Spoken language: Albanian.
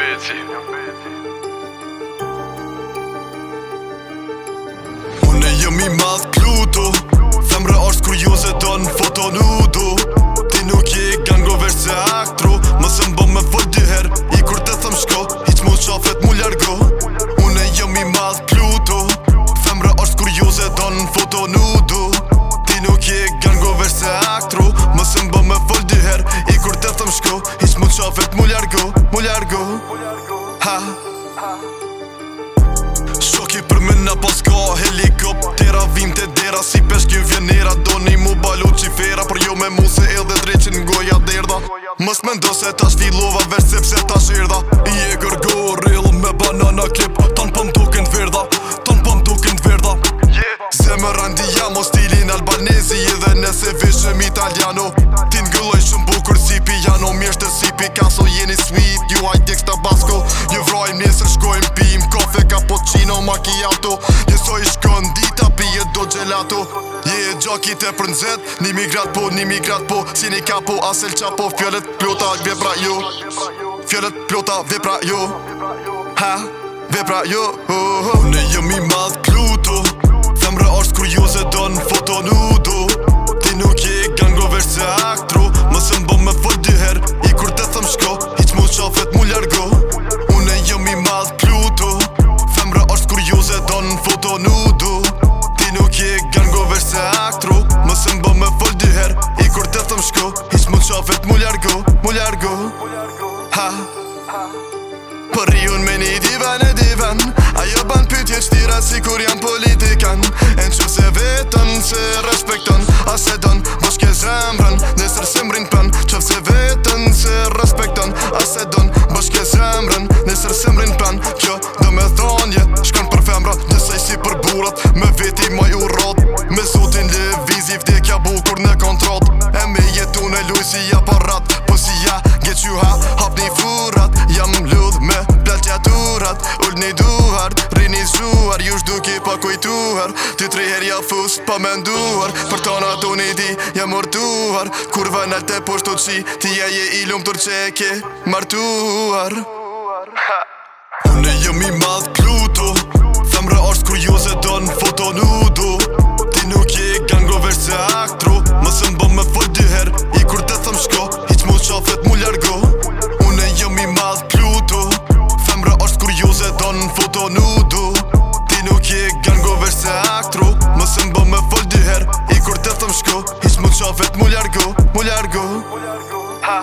Beci. Unë jëm I madh Pluto, femra është kurioze don foto nudo. Ti nuk je gangover se aktro, mos m'bë me fol dy her, I kur të thëm shko, hiq mu qafet mu largo. Unë jëm I madh Pluto, femra është kurioze don foto nudo. Ti nuk je gangover se aktro, mos m'bë me fol dy her, I kur të thëm shko, hiq mu qafet mu largo, mu largo. Ha Shoki për mëna pas ka helikoptera, vim të dera si peshki vjenera. Doni mu balu qifera, për jo me mu se edhe dreqin ngoja derda. Mës me ndo se tash fillova vesh sepse tash erda. I e gërgorill me banana klip, ton po m'duken t'verda, ton po m'duken t'verda. Zemër andiamo stilin albanezi, edhe nëse vishëm italiano. Ti n'gëlloj shumë bukur si piano, mjeshtë si Picasso, jeni sweet, ju ajtjeks tabasco. Ju vrojmë nesër shkojmë pim kafe, cappuccino, macchiato. Njësoj shkon dita pije do gelato. Je gjakit e përnzet, një migrat po, si një kapo, asel qapo. Fjallet plota vepra jo, fjallet plota vepra jo. Ha, vepra jo. Unë jëm I madh Pluto, femra është kurioze don foto nudo. Ti nuk je gangover se aktro, mos m'bë me fol dy her, I kur të thëm shko, hiq mu qafet mu largo. Unë jëm I madh Pluto, femra është kurioze don foto nudo. Ti nuk je gangover se aktro, mos m'bë me fol dy her, I kur të thëm shko, hiq mu qafet mu largo, mu largo. Ha Për riun me një divan, ajo ban pytje qtira si kur janë politikan. E në që se vetën se respekton, a se don, boshke zemrën, nesër semrin pën. Qëf se vetën se respekton, a se don, boshke zemrën, nesër semrin pën. Kjo do me thonje, shkon për femra, nësej si për burat, me veti maj urat. Me zotin levizi vdekja bukur në kontrat, e me jetu në luj si aparat. Po si ja, get you ha, hap një furat, jam ludh me plaqjaturat. Ull një duhart, rini zhuar, ju shduki pa kujtuar. Ty 3 her ja fus pa menduar, për tona tu një di jam mortuar. Kur vënal të poshtu qi, ti ja je I lumë turqeke martuar. Unë jëm I madh Pluto, femra është kurioze don foto nudo. Ti nuk je gangover se aktro, mos m'bë me fol dy her, I kur të thëm shko, hiq mu qafet mu largo. Unë jëm I madh Pluto, femra është kurioze don foto nudo. Ti nuk je gangover se aktro, mos m'bë me fol dy her, I kur të thëm shko, hiq mu qafet mu largo, mu largo. Ha